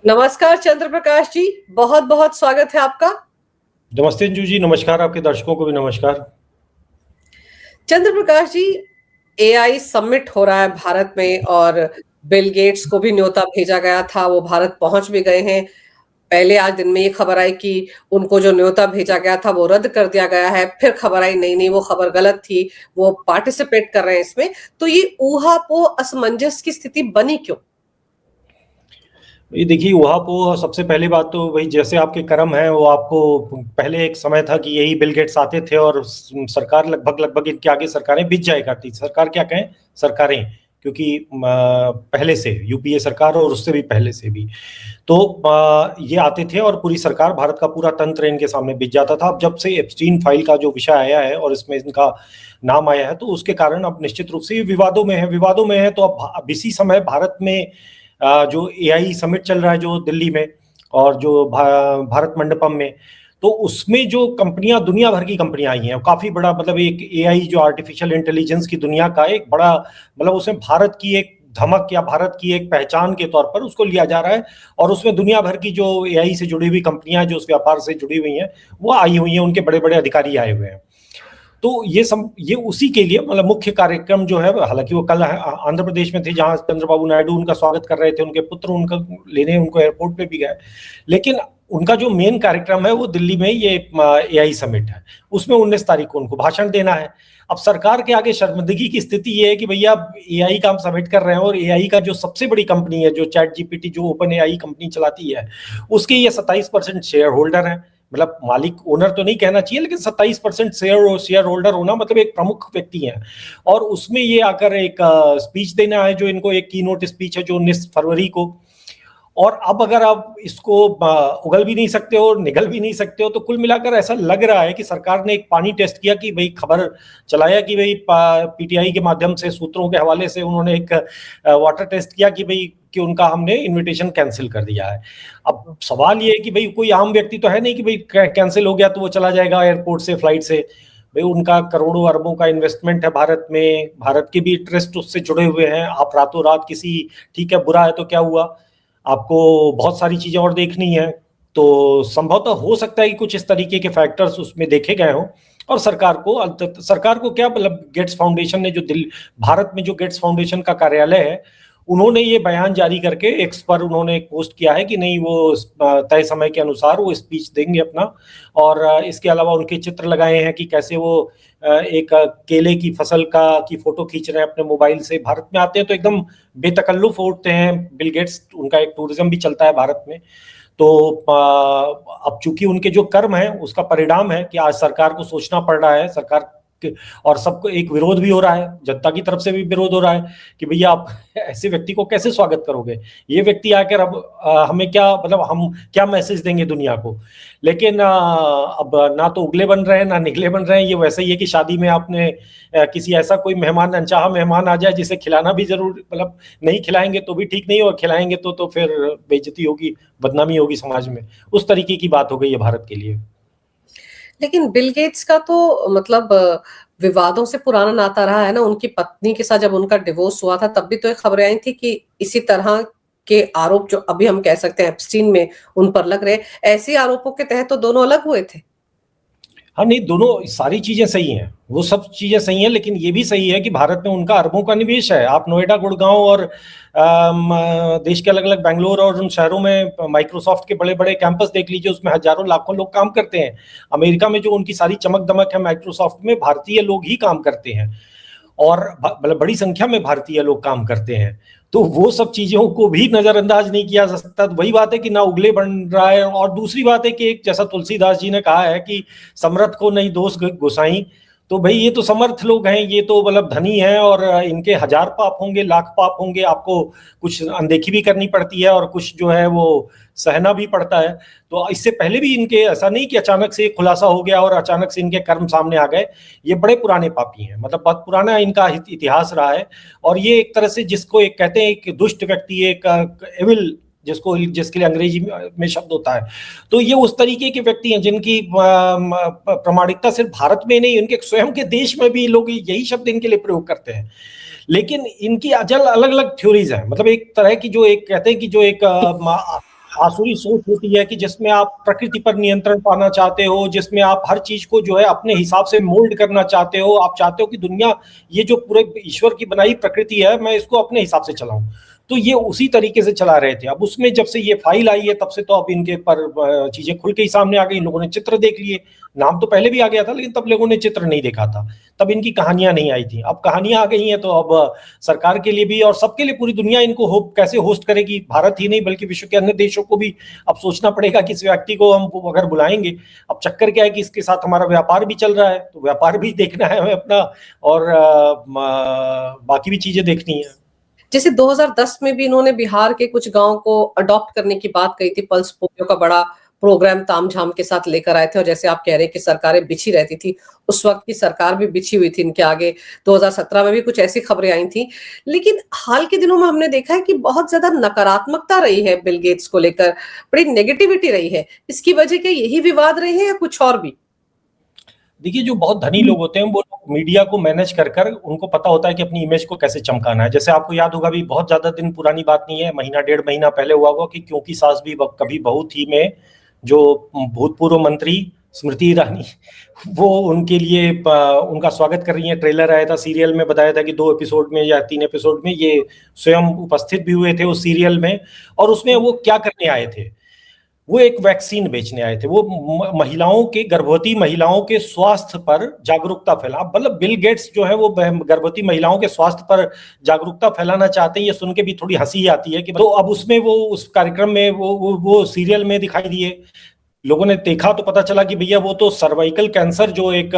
नमस्कार चंद्र प्रकाश जी। बहुत बहुत स्वागत है आपका। नमस्ते अंजू जी, नमस्कार। आपके दर्शकों को भी नमस्कार। चंद्र प्रकाश जी, एआई समिट हो रहा है भारत में और बिल गेट्स को भी न्योता भेजा गया था, वो भारत पहुंच भी गए हैं। पहले आज दिन में ये खबर आई कि उनको जो न्योता भेजा गया था वो रद्द कर दिया गया है, फिर खबर आई नहीं नहीं वो खबर गलत थी, वो पार्टिसिपेट कर रहे हैं इसमें। तो ये ऊहापोह असमंजस की स्थिति बनी क्यों? ये देखिए, वहाँ को सबसे पहली बात तो भाई, जैसे आपके कर्म है वो आपको पहले एक समय था कि यही बिल गेट्स आते थे और सरकार लगभग लगभग इनके आगे सरकारें बिक जाया करती। सरकार क्या कहें, सरकारें, क्योंकि पहले से यूपीए सरकार और उससे भी पहले से भी तो ये आते थे और पूरी सरकार, भारत का पूरा तंत्र इनके सामने बिक जाता था। अब जब से एप्स्टीन फाइल का जो विषय आया है और इसमें इनका नाम आया है, तो उसके कारण अब निश्चित रूप से ये विवादों में है। तो अब इसी समय भारत में जो एआई समिट चल रहा है जो दिल्ली में, और जो भारत मंडपम में, तो उसमें जो कंपनियां, दुनिया भर की कंपनियां आई हैं, काफी बड़ा, मतलब एक एआई जो आर्टिफिशियल इंटेलिजेंस की दुनिया का एक बड़ा, मतलब उसमें भारत की एक धमक या भारत की एक पहचान के तौर पर उसको लिया जा रहा है। और उसमें दुनिया भर की जो एआई से जुड़ी हुई कंपनियां, जो उस व्यापार से जुड़ी हुई हैं, वो आई हुई हैं, उनके बड़े बड़े अधिकारी आए हुए हैं। तो ये उसी के लिए, मतलब मुख्य कार्यक्रम जो है, हालांकि वो कल आंध्र प्रदेश में थे, जहां चंद्रबाबू नायडू उनका स्वागत कर रहे थे, उनके पुत्र उनका लेने उनको एयरपोर्ट पे भी गए। लेकिन उनका जो मेन कार्यक्रम है वो दिल्ली में ये एआई समिट है। उसमें 19 तारीख को उनको भाषण देना है। अब सरकार के आगे शर्मिंदगी की स्थिति ये है कि भैया एआई का हम समिट कर रहे हैं, और एआई का जो सबसे बड़ी कंपनी है, जो चैट जीपीटी, जो ओपन एआई कंपनी चलाती है, उसके ये 27% शेयर होल्डर है। मतलब मालिक, ओनर तो नहीं कहना चाहिए, लेकिन 27% शेयर होल्डर होना मतलब एक प्रमुख व्यक्ति है। और उसमें ये आकर एक स्पीच देना है, जो इनको एक की नोट स्पीच है, जो 19 फरवरी को। और अब अगर आप इसको उगल भी नहीं सकते हो, निगल भी नहीं सकते हो, तो कुल मिलाकर ऐसा लग रहा है कि सरकार ने एक पानी टेस्ट किया, कि भाई खबर चलाया कि भाई पीटीआई के माध्यम से, सूत्रों के हवाले से उन्होंने एक वाटर टेस्ट किया कि भाई कि उनका हमने इनविटेशन कैंसिल कर दिया है। अब सवाल ये है कि भाई कोई आम व्यक्ति तो है नहीं कि भाई कैंसिल हो गया तो वो चला जाएगा एयरपोर्ट से, फ्लाइट से। भाई उनका करोड़ों अरबों का इन्वेस्टमेंट है भारत में, भारत के भी इंटरेस्ट उससे जुड़े हुए हैं। आप रातों रात किसी, ठीक है बुरा है तो क्या हुआ, आपको बहुत सारी चीजें और देखनी है। तो संभवतः हो सकता है कि कुछ इस तरीके के फैक्टर्स उसमें देखे गए हों। और सरकार को क्या, मतलब गेट्स फाउंडेशन ने, जो भारत में जो गेट्स फाउंडेशन का कार्यालय है, उन्होंने ये बयान जारी करके एक्स पर उन्होंने एक पोस्ट किया है कि नहीं, वो तय समय के अनुसार वो स्पीच देंगे अपना। और इसके अलावा उनके चित्र लगाए हैं कि कैसे वो एक केले की फसल की फोटो खींच रहे हैं अपने मोबाइल से। भारत में आते हैं तो एकदम बेतकल्लुफ उठते हैं बिल गेट्स, उनका एक टूरिज्म भी चलता है भारत में। तो अब चूंकि उनके जो कर्म है उसका परिणाम है कि आज सरकार को सोचना पड़ रहा है, और सबको एक विरोध भी हो रहा है, जनता की तरफ से भी विरोध हो रहा है कि भैया आप ऐसे व्यक्ति को कैसे स्वागत करोगे। ये व्यक्ति आकर अब हमें क्या, मतलब हम क्या मैसेज देंगे दुनिया को। लेकिन अब ना तो उगले बन रहे हैं ना निगले बन रहे हैं। ये वैसे ही है कि शादी में आपने किसी ऐसा कोई मेहमान, अनचाहा मेहमान आ जाए, जिसे खिलाना भी जरूर, मतलब नहीं खिलाएंगे तो भी ठीक नहीं, और खिलाएंगे तो फिर बेइज्जती होगी, बदनामी होगी समाज में। उस तरीके की बात हो गई है भारत के लिए। लेकिन बिल गेट्स का तो मतलब विवादों से पुराना नाता रहा है ना। उनकी पत्नी के साथ जब उनका डिवोर्स हुआ था, तब भी तो एक खबरें आई थी कि इसी तरह के आरोप, जो अभी हम कह सकते हैं एप्स्टीन में उन पर लग रहे, ऐसे आरोपों के तहत तो दोनों अलग हुए थे। हाँ नहीं, दोनों सारी चीजें सही हैं, वो सब चीजें सही हैं, लेकिन ये भी सही है कि भारत में उनका अरबों का निवेश है। आप नोएडा, गुड़गांव और देश के अलग अलग, बेंगलोर और उन शहरों में माइक्रोसॉफ्ट के बड़े बड़े कैंपस देख लीजिए, उसमें हजारों लाखों लोग काम करते हैं। अमेरिका में जो उनकी सारी चमक दमक है माइक्रोसॉफ्ट में, भारतीय लोग ही काम करते हैं, और मतलब बड़ी संख्या में भारतीय लोग काम करते हैं। तो वो सब चीजों को भी नजरअंदाज नहीं किया जा सकता। तो वही बात है कि ना उगले बन रहा है। और दूसरी बात है कि एक, जैसा तुलसीदास जी ने कहा है कि समर्थ को नहीं दोष गोसाई। तो भाई ये तो समर्थ लोग हैं, ये तो मतलब धनी हैं, और इनके हजार पाप होंगे, लाख पाप होंगे। आपको कुछ अनदेखी भी करनी पड़ती है, और कुछ जो है वो सहना भी पड़ता है। तो इससे पहले भी इनके, ऐसा नहीं कि अचानक से खुलासा हो गया और अचानक से इनके कर्म सामने आ गए। ये बड़े पुराने पापी हैं, मतलब बहुत पुराना इनका इतिहास रहा है। और ये एक तरह से, जिसको एक कहते हैं एक दुष्ट व्यक्ति, एक एविल, जिसके लिए अंग्रेजी में शब्द होता है। तो ये उस तरीके के व्यक्ति हैं जिनकी प्रामाणिकता सिर्फ भारत में नहीं, उनके स्वयं के देश में भी लोग यही शब्द इनके लिए प्रयोग करते हैं। लेकिन इनकी अजल अलग अलग थ्योरीज हैं। मतलब एक तरह की, जो एक कहते हैं कि जो एक आसुरी सोच होती है कि जिसमें आप प्रकृति पर नियंत्रण पाना चाहते हो, जिसमें आप हर चीज को जो है अपने हिसाब से मोल्ड करना चाहते हो। आप चाहते हो कि दुनिया, ये जो पूरे ईश्वर की बनाई प्रकृति है, मैं इसको अपने हिसाब से चलाऊं। तो ये उसी तरीके से चला रहे थे। अब उसमें जब से ये फाइल आई है तब से तो अब इनके पर चीजें खुल के ही सामने आ गई। इन लोगों ने चित्र देख लिए, नाम तो पहले भी आ गया था लेकिन तब लोगों ने चित्र नहीं देखा था, तब इनकी कहानियां नहीं आई थी। अब कहानियां आ गई हैं तो अब सरकार के लिए भी और सबके लिए, पूरी दुनिया इनको कैसे होस्ट करेगी, भारत ही नहीं बल्कि विश्व के अन्य देशों को भी अब सोचना पड़ेगा कि इस व्यक्ति को हम अगर बुलाएंगे। अब चक्कर क्या है कि इसके साथ हमारा व्यापार भी चल रहा है, तो व्यापार भी देखना है हमें अपना, और बाकी भी चीजें देखनी है। जैसे 2010 में भी इन्होंने बिहार के कुछ गांव को अडॉप्ट करने की बात कही थी, पल्स पोलियो का बड़ा प्रोग्राम तामझाम के साथ लेकर आए थे, और जैसे आप कह रहे हैं कि सरकारें बिछी रहती थी, उस वक्त की सरकार भी बिछी हुई थी इनके आगे। 2017 में भी कुछ ऐसी खबरें आई थी। लेकिन हाल के दिनों में हमने देखा है कि बहुत ज्यादा नकारात्मकता रही है बिल गेट्स को लेकर, बड़ी नेगेटिविटी रही है। इसकी वजह क्या यही विवाद रहे हैं या कुछ और भी? देखिए, जो बहुत धनी लोग होते हैं वो लोग मीडिया को मैनेज कर कर, उनको पता होता है कि अपनी इमेज को कैसे चमकाना है। जैसे आपको याद होगा, भी बहुत ज्यादा दिन पुरानी बात नहीं है, महीना डेढ़ महीना पहले हुआ होगा कि क्योंकि सास भी कभी बहू थी में जो भूतपूर्व मंत्री स्मृति ईरानी, वो उनके लिए उनका स्वागत कर रही है। ट्रेलर आया था, सीरियल में बताया था कि 2 एपिसोड में या 3 एपिसोड में ये स्वयं उपस्थित भी हुए थे उस सीरियल में। और उसमें वो क्या करने आए थे, वो एक वैक्सीन बेचने आए थे। वो महिलाओं के, गर्भवती महिलाओं के स्वास्थ्य पर जागरूकता फैला, मतलब बिल गेट्स जो है वो गर्भवती महिलाओं के स्वास्थ्य पर जागरूकता फैलाना चाहते हैं। ये सुन के भी थोड़ी हंसी आती है कि तो अब उसमें वो उस कार्यक्रम में वो सीरियल में दिखाई दिए। लोगों ने देखा तो पता चला कि भैया वो तो सर्वाइकल कैंसर, जो एक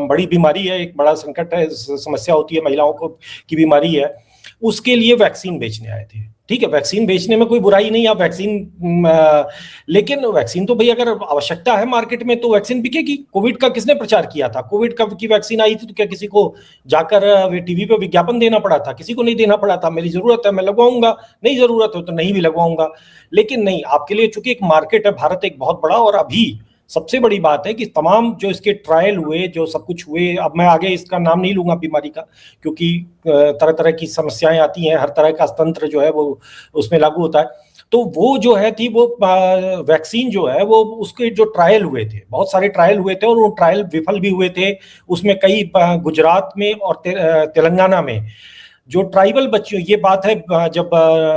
बड़ी बीमारी है, एक बड़ा संकट है, समस्या होती है महिलाओं को की बीमारी है, उसके लिए वैक्सीन बेचने आए थे। ठीक है, वैक्सीन बेचने में कोई बुराई नहीं, आप वैक्सीन लेकिन वैक्सीन तो भाई अगर आवश्यकता है मार्केट में तो वैक्सीन बिकेगी। कोविड का किसने प्रचार किया था? कोविड का की वैक्सीन आई थी तो क्या किसी को जाकर टीवी पे विज्ञापन देना पड़ा था? किसी को नहीं देना पड़ा था। मेरी जरूरत है मैं लगवाऊंगा, नहीं जरूरत हो तो नहीं भी लगवाऊंगा। लेकिन नहीं, आपके लिए चूंकि एक मार्केट है, भारत एक बहुत बड़ा, और अभी सबसे बड़ी बात है कि तमाम जो इसके ट्रायल हुए, जो सब कुछ हुए, अब मैं आगे इसका नाम नहीं लूंगा बीमारी का, क्योंकि तरह तरह की समस्याएं आती हैं, हर तरह का तंत्र जो है वो उसमें लागू होता है। तो वो जो है थी वो वैक्सीन जो है वो, उसके जो ट्रायल हुए थे, बहुत सारे ट्रायल हुए थे और वो ट्रायल विफल भी हुए थे। उसमें कई गुजरात में और तेलंगाना में जो ट्राइबल बच्चियों, ये बात है जब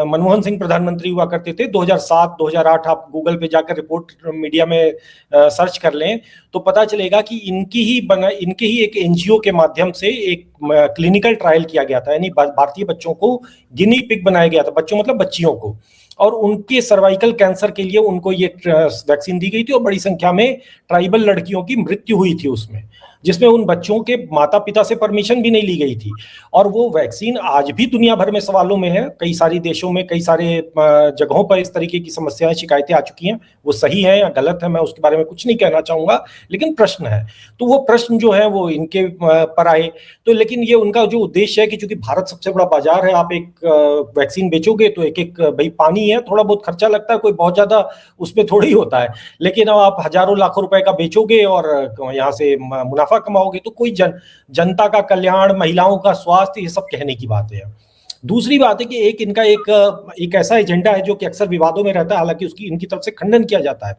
मनमोहन सिंह प्रधानमंत्री हुआ करते थे 2007-2008, आप गूगल पे जाकर रिपोर्ट मीडिया में सर्च कर लें तो पता चलेगा कि इनके ही एक एनजीओ के माध्यम से एक क्लिनिकल ट्रायल किया गया था। यानी भारतीय बच्चों को गिनी पिग बनाया गया था, बच्चों मतलब बच्चियों को, और उनके सर्वाइकल कैंसर के लिए उनको ये वैक्सीन दी गई थी। और बड़ी संख्या में ट्राइबल लड़कियों की मृत्यु हुई थी उसमें, जिसमें उन बच्चों के माता पिता से परमिशन भी नहीं ली गई थी। और वो वैक्सीन आज भी दुनिया भर में सवालों में है, कई सारे देशों में, कई सारे जगहों पर इस तरीके की समस्याएं, शिकायतें आ चुकी हैं। वो सही है या गलत है मैं उसके बारे में कुछ नहीं कहना चाहूंगा, लेकिन प्रश्न है। तो वो प्रश्न जो है वो इनके पर आए। तो लेकिन ये उनका जो उद्देश्य है कि चूंकि भारत सबसे बड़ा बाजार है, आप एक वैक्सीन बेचोगे तो एक एक भाई पानी है, थोड़ा बहुत खर्चा लगता है, कोई बहुत ज्यादा उसमें थोड़ी होता है। लेकिन अब आप हजारों लाखों रुपए का बेचोगे और यहाँ से मुनाफा कमाओगे, तो कोई जनता का कल्याण, महिलाओं का स्वास्थ्य, ये सब कहने की बात है। दूसरी बात है कि एक इनका एक ऐसा एजेंडा है जो कि अक्सर विवादों में रहता है, हालांकि उसकी इनकी तरफ से खंडन किया जाता है,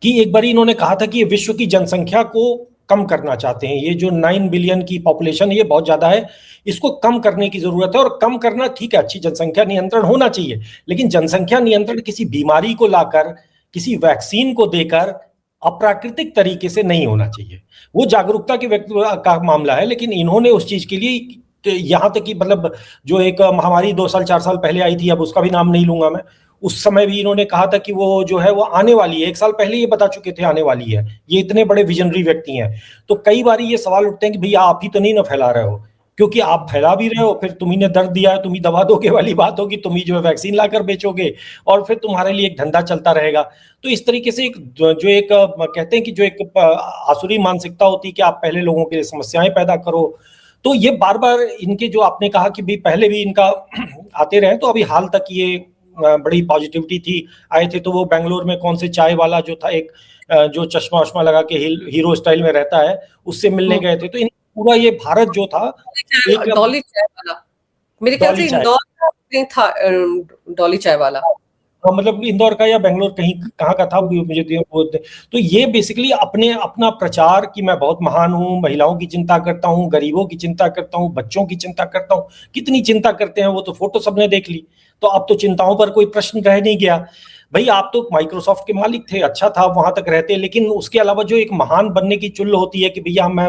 कि एक बार इन्होंने कहा था कि ये विश्व की जनसंख्या को कम करना चाहते हैं। ये जो 9 बिलियन की पॉपुलेशन है ये बहुत ज्यादा है, इसको कम करने की जरूरत है। और कम करना ठीक है, अच्छी जनसंख्या नियंत्रण होना चाहिए, लेकिन जनसंख्या नियंत्रण किसी बीमारी को लाकर, किसी वैक्सीन को देकर अप्राकृतिक तरीके से नहीं होना चाहिए। वो जागरूकता के व्यक्ति का मामला है, लेकिन इन्होंने उस चीज के लिए यहां तक कि मतलब जो एक महामारी 2 साल 4 साल पहले आई थी, अब उसका भी नाम नहीं लूंगा मैं, उस समय भी इन्होंने कहा था कि वो जो है वो आने वाली है। 1 साल पहले ये बता चुके थे आने वाली है। ये इतने बड़े विजनरी व्यक्ति हैं। तो कई बार ये सवाल उठते हैं कि भैया आप ही तो नहीं ना फैला रहे हो, क्योंकि आप फैला भी रहे हो, फिर तुम्ही ने दर्द दिया है, तुम ही दवा दोगे वाली बात होगी, तुम ही जो है वैक्सीन लाकर बेचोगे और फिर तुम्हारे लिए एक धंधा चलता रहेगा। तो इस तरीके से जो एक कहते हैं कि जो एक आसुरी मानसिकता होती है कि आप पहले लोगों के लिए समस्याएं पैदा करो। तो ये बार बार इनके, जो आपने कहा कि भाई पहले भी इनका आते रहे, तो अभी हाल तक ये बड़ी पॉजिटिविटी थी। आए थे तो वो बेंगलोर में कौन से चाय वाला जो था, एक जो चश्मा वश्मा लगा के हीरो स्टाइल में रहता है, उससे मिलने गए थे। तो पूरा ये भारत जो था, एक डॉली चाय वाला, मेरे ख्याल से इंदौर में था डॉली चाय वाला। मतलब इंदौर का या बेंगलोर कहीं कहाँ का था मुझे तो ये बेसिकली अपना प्रचार कि मैं बहुत महान हूँ, महिलाओं की चिंता करता हूँ, गरीबों की चिंता करता हूँ, बच्चों की चिंता करता हूँ, कितनी चिंता करते हैं वो तो फोटो सबने देख ली। तो अब तो चिंताओं पर कोई प्रश्न रह नहीं गया। भाई आप तो माइक्रोसॉफ्ट के मालिक थे, अच्छा था वहां तक रहते, लेकिन उसके अलावा जो एक महान बनने की चुल्ल होती है कि भैया मैं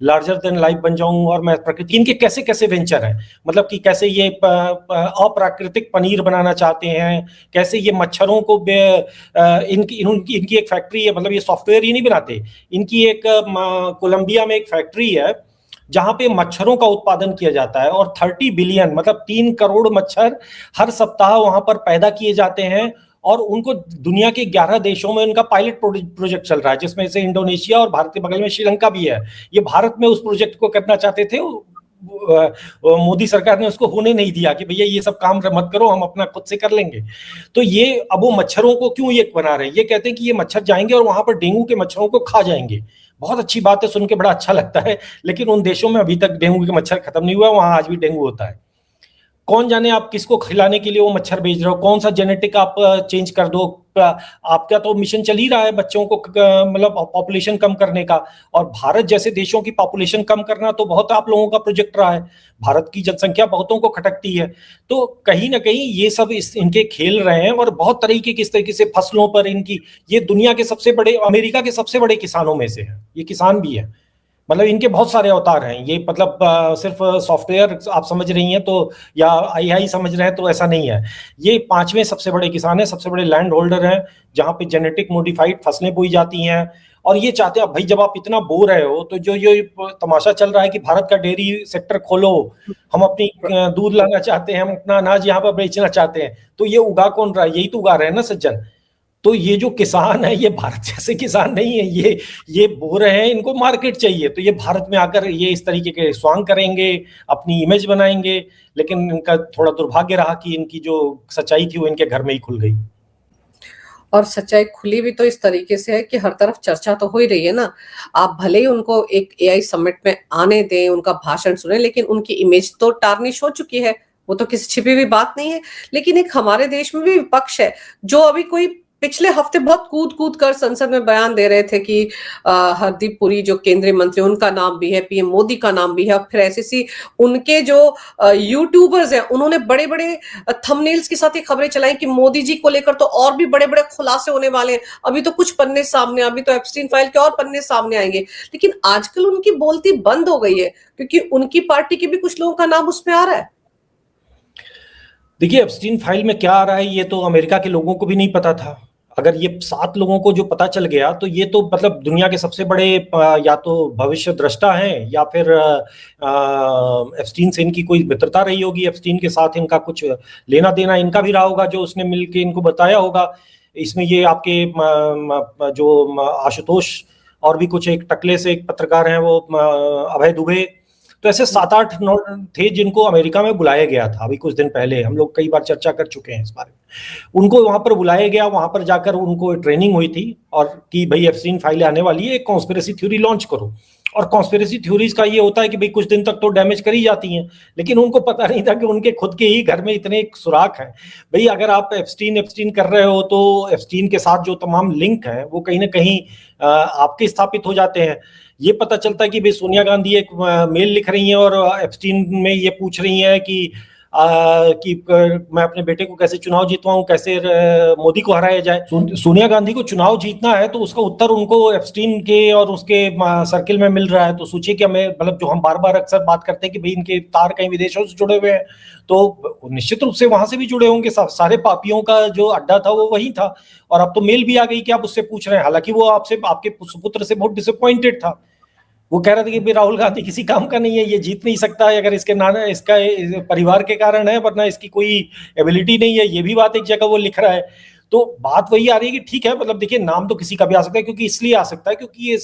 लार्जर देन लाइफ बन जाऊं और मैं प्रकृति, इनके कैसे कैसे वेंचर हैं, मतलब कि कैसे ये अप्राकृतिक पनीर बनाना चाहते हैं, कैसे ये मच्छरों को इनकी एक फैक्ट्री है, मतलब ये सॉफ्टवेयर ही नहीं बनाते, इनकी एक कोलंबिया में एक फैक्ट्री है जहां पे मच्छरों का उत्पादन किया जाता है और 30 बिलियन मतलब 3 करोड़ मच्छर हर सप्ताह वहां पर पैदा किए जाते हैं और उनको दुनिया के 11 देशों में उनका पायलट प्रोजेक्ट चल रहा है, जिसमें से इंडोनेशिया और भारत के बगल में श्रीलंका भी है। ये भारत में उस प्रोजेक्ट को करना चाहते थे, मोदी सरकार ने उसको होने नहीं दिया कि भैया ये सब काम मत करो, हम अपना खुद से कर लेंगे। तो ये अब वो मच्छरों को क्यों ये बना रहे हैं, ये कहते हैं कि ये मच्छर जाएंगे और वहां पर डेंगू के मच्छरों को खा जाएंगे। बहुत अच्छी बात है, सुन के बड़ा अच्छा लगता है, लेकिन उन देशों में अभी तक डेंगू के मच्छर खत्म नहीं हुआ, वहां आज भी डेंगू होता है। कौन जाने आप किसको खिलाने के लिए वो मच्छर भेज रहे हो, कौन सा जेनेटिक आप चेंज कर दो। आपका तो मिशन चल ही रहा है बच्चों को मतलब पॉपुलेशन कम करने का, और भारत जैसे देशों की पॉपुलेशन कम करना तो बहुत आप लोगों का प्रोजेक्ट रहा है। भारत की जनसंख्या बहुतों को खटकती है, तो कहीं ना कहीं ये सब इनके खेल रहे हैं और बहुत तरीके किस तरीके से फसलों पर इनकी, ये दुनिया के सबसे बड़े, अमेरिका के सबसे बड़े किसानों में से है, ये किसान भी है, मतलब इनके बहुत सारे अवतार हैं ये, मतलब सिर्फ सॉफ्टवेयर आप समझ रही हैं तो, या AI समझ रहे हैं तो ऐसा नहीं है। ये 5वें सबसे बड़े किसान हैं, सबसे बड़े लैंड होल्डर हैं, जहां पे जेनेटिक मॉडिफाइड फसलें बोई जाती हैं। और ये चाहते हैं भाई, जब आप इतना बो रहे हो तो जो ये तमाशा चल रहा है कि भारत का डेयरी सेक्टर खोलो, हम अपनी दूध लाना चाहते हैं, हम अपना अनाज यहाँ पर बेचना चाहते हैं, तो ये उगा कौन रहा है, यही तो उगा रहे हैं ना सज्जन। तो ये जो किसान है ये भारत जैसे किसान नहीं है, ये बो रहे हैं, इनको मार्केट चाहिए, तो ये भारत में आकर ये इस तरीके के स्वांग करेंगे, अपनी इमेज बनाएंगे। लेकिन इनका थोड़ा दुर्भाग्य रहा कि इनकी जो सच्चाई थी वो इनके घर में ही खुल गई। और सच्चाई खुली भी तो इस तरीके से है कि हर तरफ चर्चा तो हो ही रही है ना। आप भले ही उनको एक AI समिट में आने दें, उनका भाषण सुने, लेकिन उनकी इमेज तो टार्निश हो चुकी है, वो तो किसी छिपी हुई बात नहीं है। लेकिन एक हमारे देश में भी विपक्ष है जो अभी कोई पिछले हफ्ते बहुत कूद कूद कर संसद में बयान दे रहे थे कि हरदीप पुरी जो केंद्रीय मंत्री, उनका नाम भी है, PM मोदी का नाम भी है, और फिर ऐसी उनके जो यूट्यूबर्स हैं उन्होंने बड़े बड़े थंबनेल्स के साथ ये खबरें चलाई कि मोदी जी को लेकर तो और भी बड़े बड़े खुलासे होने वाले हैं। अभी तो कुछ पन्ने सामने, अभी तो एप्स्टीन फाइल के और पन्ने सामने आएंगे, लेकिन आजकल उनकी बोलती बंद हो गई है क्योंकि उनकी पार्टी के भी कुछ लोगों का नाम उसमें आ रहा है। देखिए, एप्स्टीन फाइल में क्या आ रहा है ये तो अमेरिका के लोगों को भी नहीं पता था। अगर ये 7 लोगों को जो पता चल गया तो ये तो मतलब दुनिया के सबसे बड़े या तो भविष्य दृष्टा हैं, या फिर एप्स्टीन से इनकी कोई मित्रता रही होगी, एप्स्टीन के साथ इनका कुछ लेना देना इनका भी रहा होगा जो उसने मिलके इनको बताया होगा। इसमें ये आपके जो आशुतोष और भी कुछ एक टकले से एक पत्रकार हैं वो अभय दुबे, तो ऐसे 7-8 थे जिनको अमेरिका में बुलाया गया था। अभी कुछ दिन पहले हम लोग कई बार चर्चा कर चुके हैं इस बारे में। उनको वहां पर बुलाया गया, वहां पर जाकर उनको ट्रेनिंग हुई थी और कि भाई एप्स्टीन फाइल आने वाली है, एक कॉन्स्पिरेसी थ्योरी लॉन्च करो। और कॉन्स्पिरेसी थ्योरीज का ये होता है कि भाई कुछ दिन तक तो डैमेज कर ही जाती हैं, लेकिन उनको पता नहीं था कि उनके खुद के ही घर में इतने सुराख हैं। भाई अगर आप एप्स्टीन कर रहे हो तो एप्स्टीन के साथ जो तमाम लिंक हैं वो कहीं ना कहीं आपके स्थापित हो जाते हैं। ये पता चलता है कि भाई सोनिया गांधी एक मेल लिख रही हैं और एप्स्टीन में ये पूछ रही हैं कि मैं अपने बेटे को कैसे चुनाव जीतवाऊं, कैसे मोदी को हराया जाए। सोनिया गांधी को चुनाव जीतना है तो उसका उत्तर उनको एप्स्टीन के और उसके सर्किल में मिल रहा है। तो सोचिए कि हमें, मतलब जो हम बार बार अक्सर बात करते हैं कि भाई इनके तार कहीं विदेशों से जुड़े हुए हैं, तो निश्चित रूप से वहां से भी जुड़े होंगे। सारे पापियों का जो अड्डा था वो वही था, और अब तो मेल भी आ गई कि आप उससे पूछ रहे हैं। हालांकि वो आपसे, आपके सुपुत्र से बहुत डिसअपॉइंटेड था, वो कह रहा था कि राहुल गांधी किसी काम का नहीं है, ये जीत नहीं सकता है अगर इसके इसका परिवार के कारण है, वरना इसकी कोई एबिलिटी नहीं है। ये भी बात एक जगह वो लिख रहा है। तो बात वही आ रही है कि ठीक है, मतलब देखिए नाम तो किसी का भी आ सकता है, क्योंकि इसलिए आ सकता है क्योंकि ये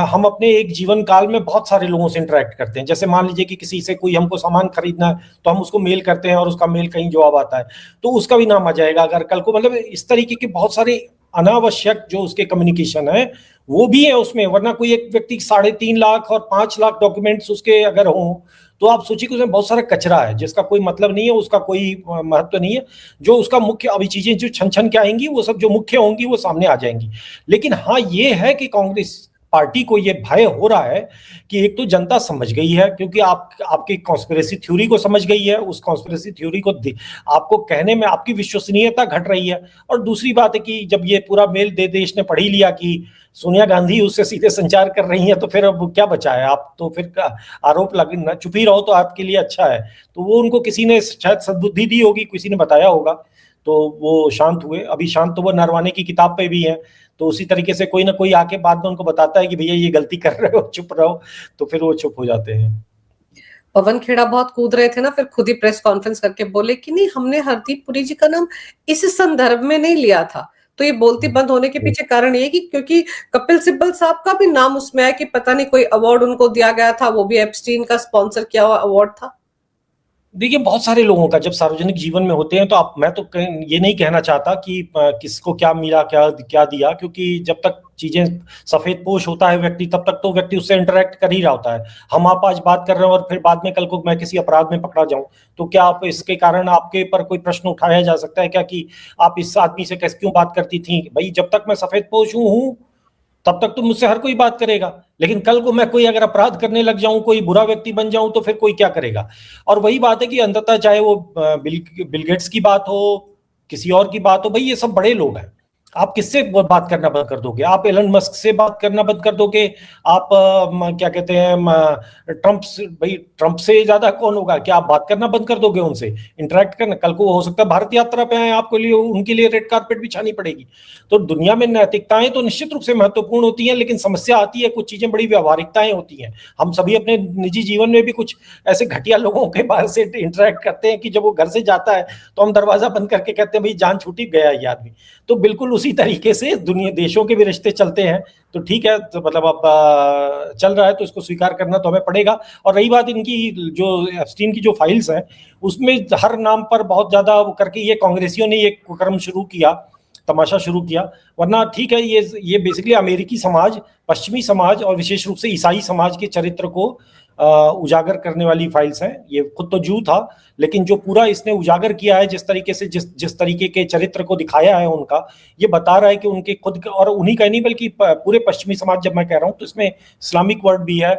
हम अपने एक जीवन काल में बहुत सारे लोगों से इंटरेक्ट करते हैं। जैसे मान लीजिए कि किसी से कोई हमको सामान खरीदना है तो हम उसको मेल करते हैं और उसका मेल कहीं जवाब आता है, तो उसका भी नाम आ जाएगा अगर कल को। मतलब इस तरीके के बहुत सारे अनावश्यक जो उसके कम्युनिकेशन है वो भी है उसमें, वरना कोई एक व्यक्ति 3.5 लाख और 5 लाख डॉक्यूमेंट्स उसके अगर हों तो आप सोचिए कि उसमें बहुत सारा कचरा है जिसका कोई मतलब नहीं है, उसका कोई महत्व नहीं है। जो उसका मुख्य अभी चीजें जो छन छन के आएंगी वो सब जो मुख्य होंगी वो सामने आ जाएंगी। लेकिन हाँ ये है कि कांग्रेस पार्टी को ये भय हो रहा है कि एक तो जनता समझ गई है, क्योंकि आपकी कॉन्स्पिरेसी थ्योरी को समझ गई है, उस कॉन्स्पिरेसी थ्योरी को आपको कहने में आपकी विश्वसनीयता घट रही है। और दूसरी बात है कि जब ये पूरा मेल देश ने पढ़ ही लिया कि सोनिया गांधी उससे सीधे संचार कर रही है, तो फिर अब क्या बचा है? आप तो फिर आरोप लगना, चुप ही रहो तो आपके लिए अच्छा है। तो वो उनको किसी ने शायद सद्बुद्धि दी होगी, किसी ने बताया होगा, तो वो शांत हुए। अभी शांत तो वो नरवाने की किताब पे भी है, तो उसी तरीके से कोई ना कोई आके बाद में उनको बताता है कि भैया ये गलती कर रहे हो, चुप रहो, तो फिर वो चुप हो जाते हैं। पवन खेड़ा बहुत कूद रहे थे ना, फिर खुद ही प्रेस कॉन्फ्रेंस करके बोले कि नहीं, हमने हरदीप पुरी जी का नाम इस संदर्भ में नहीं लिया था। तो ये बोलती बंद होने के पीछे कारण ये कि क्योंकि कपिल सिब्बल साहब का भी नाम उसमें है कि पता नहीं कोई अवार्ड उनको दिया गया था, वो भी एप्स्टीन का स्पॉन्सर किया हुआ अवार्ड था। देखिए बहुत सारे लोगों का जब सार्वजनिक जीवन में होते हैं तो मैं तो ये नहीं कहना चाहता कि किसको क्या मिला, क्या क्या दिया, क्योंकि जब तक चीजें सफेद पोश होता है व्यक्ति, तब तक तो व्यक्ति उससे इंटरेक्ट कर ही रहा होता है। हम आप आज बात कर रहे हैं और फिर बाद में कल को मैं किसी अपराध में पकड़ा जाऊं, तो क्या आप इसके कारण आपके पर कोई प्रश्न उठाया जा सकता है क्या कि आप इस आदमी से कैसे क्यों बात करती थी? भाई जब तक मैं सफेद पोश हूं तब तक तो मुझसे हर कोई बात करेगा, लेकिन कल को मैं कोई अगर अपराध करने लग जाऊं, कोई बुरा व्यक्ति बन जाऊं, तो फिर कोई क्या करेगा? और वही बात है कि अंततः चाहे वो बिल गेट्स की बात हो, किसी और की बात हो, भाई ये सब बड़े लोग हैं। आप किससे बात करना बंद कर दोगे? आप एलन मस्क से बात करना बंद कर दोगे? आप क्या कहते हैं ट्रंप से? भाई ट्रंप से ज्यादा कौन होगा? क्या आप बात करना बंद कर दोगे उनसे, इंटरेक्ट करना? कल को हो सकता है भारत यात्रा पे आए, आपको लिए उनके लिए रेड कारपेट बिछानी पड़ेगी। तो दुनिया में नैतिकताएं तो निश्चित रूप से महत्वपूर्ण होती हैं, लेकिन समस्या आती है कुछ चीजें बड़ी व्यवहारिकताएं होती हैं। हम सभी अपने निजी जीवन में भी कुछ ऐसे घटिया लोगों के पास से इंटरेक्ट करते हैं कि जब वो घर से जाता है तो हम दरवाजा बंद करके कहते हैं भाई जान छूटी, गया ये आदमी। तो बिल्कुल उसी तरीके से दुनिया देशों के भी रिश्ते चलते हैं। तो ठीक है, तो मतलब अब चल रहा है तो इसको स्वीकार करना तो हमें पड़ेगा। और रही बात इनकी जो एप्स्टीन की जो फाइल्स हैं, उसमें हर नाम पर बहुत ज्यादा करके ये कांग्रेसियों ने ये कुकर्म शुरू किया, तमाशा शुरू किया। वरना ठीक है, ये बेसिकली अमेरिकी समाज, पश्चिमी समाज और विशेष रूप से ईसाई समाज के चरित्र को उजागर करने वाली फाइल्स हैं। ये खुद तो जू था, लेकिन जो पूरा इसने उजागर किया है, जिस तरीके से जिस तरीके के चरित्र को दिखाया है उनका, ये बता रहा है कि उनके खुद और उन्हीं का नहीं बल्कि पूरे पश्चिमी समाज, जब मैं कह रहा हूँ तो इसमें इस्लामिक वर्ड भी है,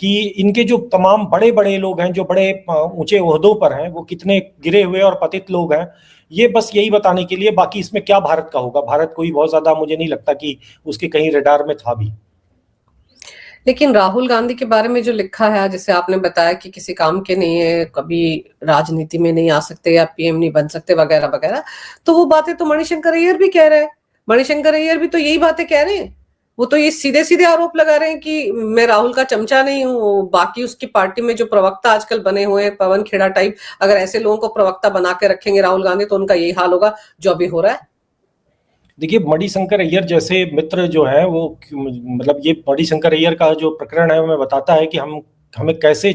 कि इनके जो तमाम बड़े बड़े लोग हैं, जो बड़े ऊंचे ओहदों पर हैं, वो कितने गिरे हुए और पतित लोग हैं। ये बस यही बताने के लिए, बाकी इसमें क्या भारत का होगा? भारत कोई बहुत ज्यादा मुझे नहीं लगता कि उसके कहीं रडार में था भी। लेकिन राहुल गांधी के बारे में जो लिखा है, जैसे आपने बताया कि किसी काम के नहीं है, कभी राजनीति में नहीं आ सकते या पीएम नहीं बन सकते वगैरह वगैरह, तो वो बातें तो मणिशंकर अय्यर भी कह रहे हैं। मणिशंकर अय्यर भी तो यही बातें कह रहे हैं। वो तो ये सीधे सीधे आरोप लगा रहे हैं कि मैं राहुल का चमचा नहीं हूँ। बाकी उसकी पार्टी में जो प्रवक्ता आजकल बने हुए हैं, पवन खेड़ा टाइप, अगर ऐसे लोगों को प्रवक्ता बना के रखेंगे राहुल गांधी, तो उनका यही हाल होगा जो अभी हो रहा है। देखिए मणिशंकर अय्यर जैसे मित्र जो है वो, मतलब ये मणिशंकर अय्यर का जो प्रकरण है वो हमें बताता है कि हमें कैसे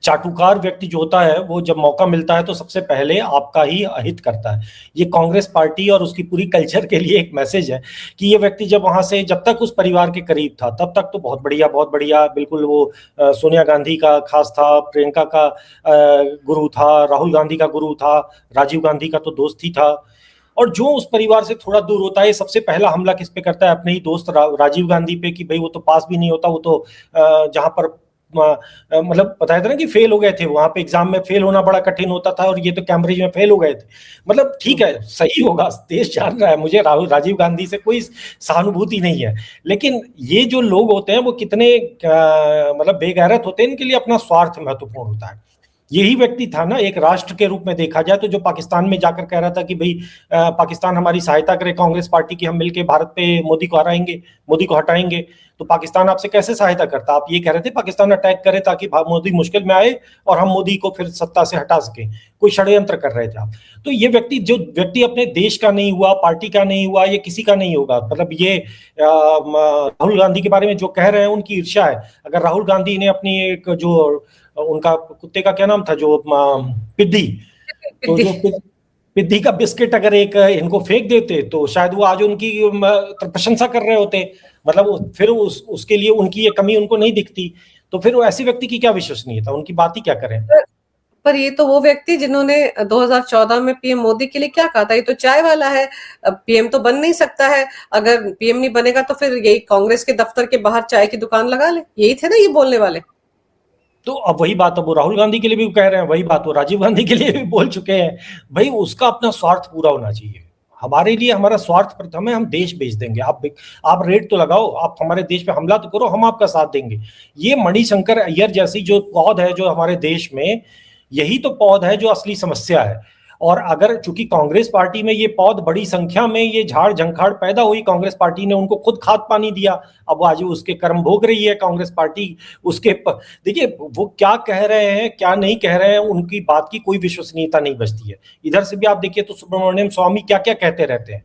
चाटुकार व्यक्ति जो होता है वो जब मौका मिलता है तो सबसे पहले आपका ही अहित करता है। ये कांग्रेस पार्टी और उसकी पूरी कल्चर के लिए एक मैसेज है कि ये व्यक्ति जब वहां से, जब तक उस परिवार के करीब था तब तक तो बहुत बढ़िया बिल्कुल वो सोनिया गांधी का खास था, प्रियंका का गुरु था, राहुल गांधी का गुरु था, राजीव गांधी का तो दोस्त ही था। और जो उस परिवार से थोड़ा दूर होता है, सबसे पहला हमला किस पे करता है? अपने ही दोस्त राजीव गांधी पे, कि भाई वो तो पास भी नहीं होता, वो तो जहां पर मतलब बताया था ना कि फेल हो गए थे, वहां पे एग्जाम में फेल होना बड़ा कठिन होता था, और ये तो कैम्ब्रिज में फेल हो गए थे। मतलब ठीक है, सही होगा, देश जान रहा है, मुझे राजीव गांधी से कोई सहानुभूति नहीं है, लेकिन ये जो लोग होते हैं वो कितने मतलब बेगैरत होते हैं, इनके लिए अपना स्वार्थ महत्वपूर्ण होता है। यही व्यक्ति था ना, एक राष्ट्र के रूप में देखा जाए तो, जो पाकिस्तान में जाकर कह रहा था कि भाई पाकिस्तान हमारी सहायता करे, कांग्रेस पार्टी की, हम मिलके भारत पे मोदी को हराएंगे, मोदी को हटाएंगे। तो पाकिस्तान आपसे कैसे सहायता करता? आप ये कह रहे थे पाकिस्तान अटैक करे ताकि मोदी मुश्किल में आए और हम मोदी को फिर सत्ता से हटा सके, कोई षड्यंत्र कर रहे थे आप। तो ये व्यक्ति, जो व्यक्ति अपने देश का नहीं हुआ, पार्टी का नहीं हुआ, ये किसी का नहीं होगा। मतलब ये राहुल गांधी के बारे में जो कह रहे हैं उनकी ईर्ष्या है। अगर राहुल गांधी ने अपनी एक जो उनका कुत्ते का क्या नाम था, जो पिद्दी, तो जो पिद्दी का बिस्किट अगर एक इनको फेंक देते तो शायद वो आज उनकी प्रशंसा कर रहे होते। मतलब फिर उसके लिए उनकी ये कमी उनको नहीं दिखती। तो फिर वो ऐसे व्यक्ति की क्या विश्वसनीयता, उनकी बात ही क्या करें। पर ये तो वो व्यक्ति जिन्होंने 2014 में पीएम मोदी के लिए क्या कहा था, ये तो चाय वाला है, अब पीएम तो बन नहीं सकता है, अगर पीएम नहीं बनेगा तो फिर यही कांग्रेस के दफ्तर के बाहर चाय की दुकान लगा ले, यही थे ना ये बोलने वाले। तो अब वही बात अब वो राहुल गांधी के लिए भी कह रहे हैं, वही बात वो राजीव गांधी के लिए भी बोल चुके हैं। भाई उसका अपना स्वार्थ पूरा होना चाहिए, हमारे लिए हमारा स्वार्थ प्रथम है, हम देश बेच देंगे, आप रेट तो लगाओ, आप हमारे देश पे हमला तो करो, हम आपका साथ देंगे। ये मणिशंकर अय्यर जैसी जो पौध है जो हमारे देश में, यही तो पौध है जो असली समस्या है। और अगर चूंकि कांग्रेस पार्टी में ये पौध बड़ी संख्या में ये झाड़ झंखाड़ पैदा हुई, कांग्रेस पार्टी ने उनको खुद खाद पानी दिया, अब आज उसके कर्म भोग रही है कांग्रेस पार्टी। देखिए वो क्या कह रहे हैं क्या नहीं कह रहे हैं, उनकी बात की कोई विश्वसनीयता नहीं बचती है। इधर से भी आप देखिए तो सुब्रमण्यम स्वामी क्या क्या कहते रहते हैं,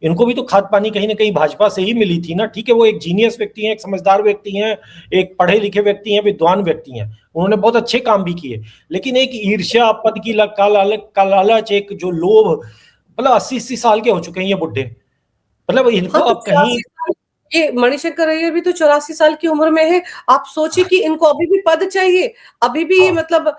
इनको भी तो खाद पानी कहीं ना कहीं भाजपा से ही मिली थी ना। ठीक है वो एक जीनियस व्यक्ति हैं, एक समझदार व्यक्ति हैं, एक पढ़े लिखे व्यक्ति हैं, विद्वान व्यक्ति हैं, उन्होंने बहुत अच्छे काम भी किए, लेकिन एक ईर्ष्या, पद की का लालच, एक जो लोभ, मतलब 80 साल के हो चुके हैं ये बुढ़े, मतलब इनको हाँ, तो अब कहीं। ये मणिशंकर अय्यर भी तो 84 साल की उम्र में है, आप सोचिए कि इनको अभी भी पद चाहिए, अभी भी हाँ, मतलब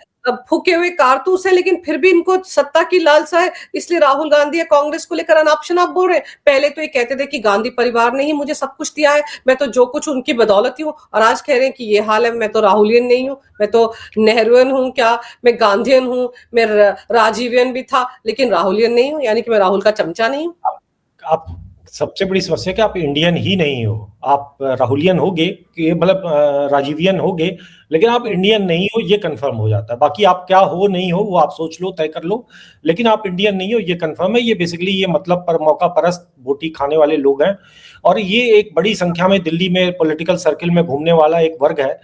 फूके हुए कारतूस है, लेकिन फिर भी इनको सत्ता की लालसा है, इसलिए राहुल गांधी या कांग्रेस को लेकर अनऑप्शन आप बोल रहे हैं। पहले तो ये कहते थे कि गांधी परिवार ने ही मुझे सब कुछ दिया है, मैं तो जो कुछ उनकी बदौलत ही हूँ, और आज कह रहे हैं कि ये हाल है, मैं तो राहुलियन नहीं हूँ, मैं तो नेहरूयन हूँ, क्या मैं गांधीयन हूँ, मैं राजीवियन भी था लेकिन राहुलियन नहीं हूँ, यानी कि मैं राहुल का चमचा नहीं हूँ। आप सबसे बड़ी समस्या कि आप इंडियन ही नहीं हो, आप राहुलियन होगे कि मतलब राजीवियन होगे, लेकिन आप इंडियन नहीं हो ये कंफर्म हो जाता है। बाकी आप क्या हो नहीं हो वो आप सोच लो, तय कर लो, लेकिन आप इंडियन नहीं हो ये कंफर्म है। ये बेसिकली ये मतलब पर मौका परस्त बोटी खाने वाले लोग हैं, और ये एक बड़ी संख्या में दिल्ली में पॉलिटिकल सर्किल में घूमने वाला एक वर्ग है।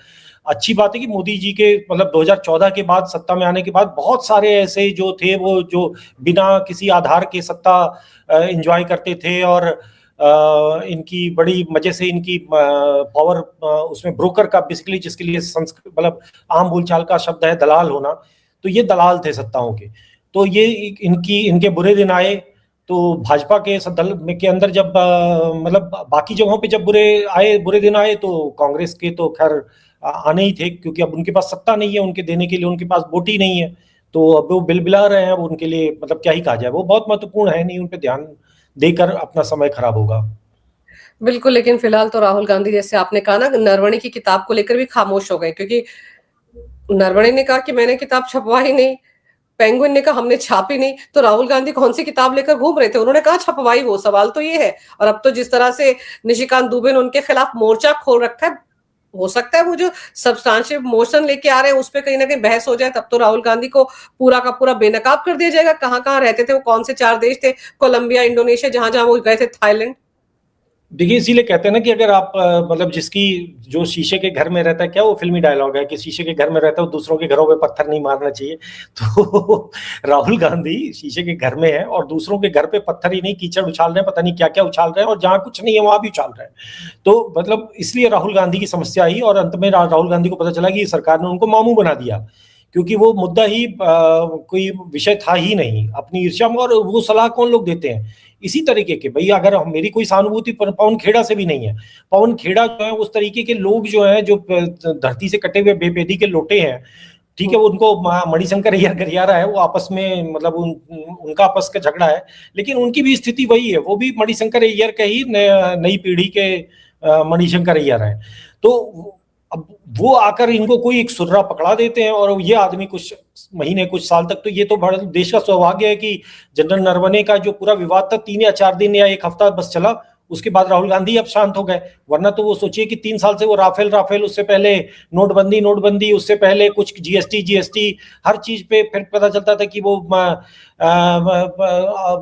अच्छी बात है कि मोदी जी के मतलब 2014 के बाद सत्ता में आने के बाद बहुत सारे ऐसे जो थे वो जो बिना किसी आधार के सत्ता एंजॉय करते थे, और इनकी बड़ी मजे से इनकी पावर उसमें ब्रोकर का बेसिकली जिसके लिए संस्कृत मतलब आम बोलचाल का शब्द है दलाल होना, तो ये दलाल थे सत्ताओं के। तो ये इनके बुरे दिन आए, तो भाजपा के दल में के अंदर जब मतलब बाकी जगहों पे जब बुरे दिन आए तो कांग्रेस के तो खैर आने ही थे, क्योंकि अब उनके पास सत्ता नहीं है, उनके देने के लिए उनके पास वोट ही नहीं है, तो अब वो बिलबिला रहे हैं। अब उनके लिए मतलब क्या ही कहा जाए, वो बहुत महत्वपूर्ण है नहीं, उन पे ध्यान देकर अपना समय खराब होगा। बिल्कुल, लेकिन फिलहाल तो राहुल गांधी जैसे आपने कहा ना, नरवणे की किताब को लेकर भी खामोश हो गए, क्योंकि नरवणे ने कहा कि मैंने किताब छपवा ही नहीं, पेंगुइन ने कहा हमने छापी नहीं, तो राहुल गांधी कौन सी किताब लेकर घूम रहे थे, उन्होंने कहा छपवाई, वो सवाल तो ये है। और अब तो जिस तरह से निशिकांत दुबे ने उनके खिलाफ मोर्चा खोल रखा है, हो सकता है वो जो सब्सटेंशियल मोशन लेके आ रहे हैं उस पर कहीं ना कहीं बहस हो जाए, तब तो राहुल गांधी को पूरा का पूरा बेनकाब कर दिया जाएगा। कहाँ कहाँ रहते थे वो, कौन से 4 देश थे, कोलंबिया, इंडोनेशिया, जहां जहां वो गए थे, थाईलैंड। देखिए इसीलिए कहते हैं ना कि अगर आप मतलब जिसकी जो शीशे के घर में रहता है, क्या वो फिल्मी डायलॉग है कि शीशे के घर में रहता है दूसरों के घरों पे पत्थर नहीं मारना चाहिए। तो राहुल गांधी शीशे के घर में है और दूसरों के घर पे पत्थर ही नहीं कीचड़ उछाल रहे हैं, पता नहीं क्या क्या उछाल रहे हैं, और जहां कुछ नहीं है वहां भी उछाल रहे हैं। तो मतलब इसलिए राहुल गांधी की समस्या आई, और अंत में राहुल गांधी को पता चला कि सरकार ने उनको मामू बना दिया, क्योंकि वो मुद्दा ही कोई विषय था ही नहीं अपनी ईर्ष्या में। और वो सलाह कौन लोग देते हैं इसी तरीके के, भाई अगर मेरी कोई सहानुभूति पवन खेड़ा से भी नहीं है, पवन खेड़ा जो है उस तरीके के लोग जो है जो धरती से कटे हुए बेपेदी के लोटे हैं, ठीक है, उनको मणिशंकर अय्यर गरियारा है, वो आपस में मतलब उनका आपस का झगड़ा है, लेकिन उनकी भी स्थिति वही है, वो भी मणिशंकर अय्यर के ही नई पीढ़ी के मणिशंकर अय्यर है। तो अब वो आकर इनको कोई एक सुर्रा पकड़ा देते हैं, और ये आदमी कुछ महीने कुछ साल तक, तो ये तो भारत देश का सौभाग्य है कि जनरल नरवणे का जो पूरा विवाद था 3 या 4 दिन या 1 हफ्ता बस चला, उसके बाद राहुल गांधी अब शांत हो गए। वरना तो वो सोचिए कि 3 साल से वो राफेल, उससे पहले नोटबंदी, उससे पहले कुछ जीएसटी हर चीज पे, फिर पता चलता था कि वो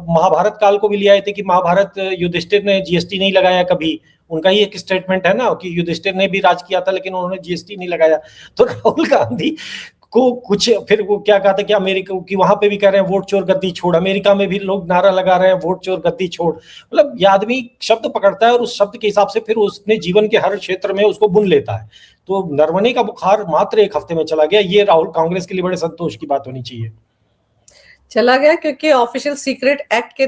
महाभारत काल को भी ले आए थे कि महाभारत युधिष्ठिर ने जीएसटी नहीं लगाया कभी, उनका ही एक स्टेटमेंट है ना कि युधिष्ठिर ने भी राज किया था लेकिन उन्होंने जीएसटी नहीं लगाया। तो राहुल गांधी को कुछ फिर वो क्या कहा था कि अमेरिका की, वहां पे भी कह रहे हैं वोट चोर गद्दी छोड़, अमेरिका में भी लोग नारा लगा रहे हैं वोट चोर गद्दी छोड़। मतलब ये आदमी शब्द पकड़ता है और उस शब्द के हिसाब से फिर उसने जीवन के हर क्षेत्र में उसको बुन लेता है। तो नरवणे का बुखार मात्र 1 हफ्ते में चला गया, ये राहुल कांग्रेस के लिए बड़े संतोष की बात होनी चाहिए। चला गया क्योंकि ऑफिशियल सीक्रेट एक्ट के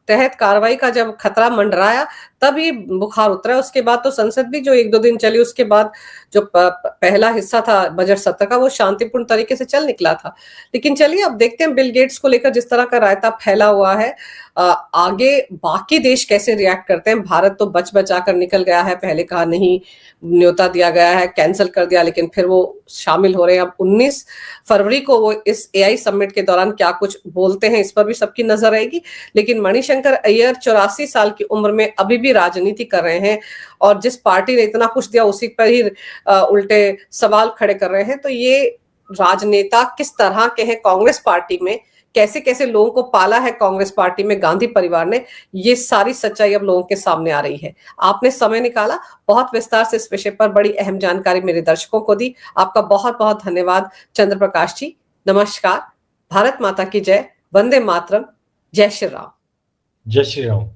तहत कार्रवाई का जब खतरा मंडराया तब ये बुखार उतरा। उसके बाद तो संसद भी जो 1-2 दिन चली, उसके बाद जो पहला हिस्सा था बजट सत्र का वो शांतिपूर्ण तरीके से चल निकला था। लेकिन चलिए अब देखते हैं बिल गेट्स को लेकर जिस तरह का रायता फैला हुआ है, आगे बाकी देश कैसे रिएक्ट करते हैं। भारत तो बच बचा कर निकल गया है, पहले कहा नहीं, न्योता दिया गया है, कैंसिल कर दिया, लेकिन फिर वो शामिल हो रहे हैं। अब 19 फरवरी को वो इस एआई समिट के दौरान क्या कुछ बोलते हैं, इस पर भी सबकी नजर रहेगी। लेकिन मणिशंकर अय्यर 84 साल की उम्र में अभी भी राजनीति कर रहे हैं और जिस पार्टी ने इतना कुछ दिया उसी पर ही उल्टे सवाल खड़े कर रहे हैं। तो ये राजनेता किस तरह के हैं कांग्रेस पार्टी में, कैसे कैसे लोगों को पाला है कांग्रेस पार्टी में गांधी परिवार ने, ये सारी सच्चाई अब लोगों के सामने आ रही है। आपने समय निकाला, बहुत विस्तार से इस विषय पर बड़ी अहम जानकारी मेरे दर्शकों को दी। आपका बहुत बहुत धन्यवाद चंद्र प्रकाश जी। नमस्कार। भारत माता की जय। वंदे मातरम। जय श्री राम। जय श्री राम।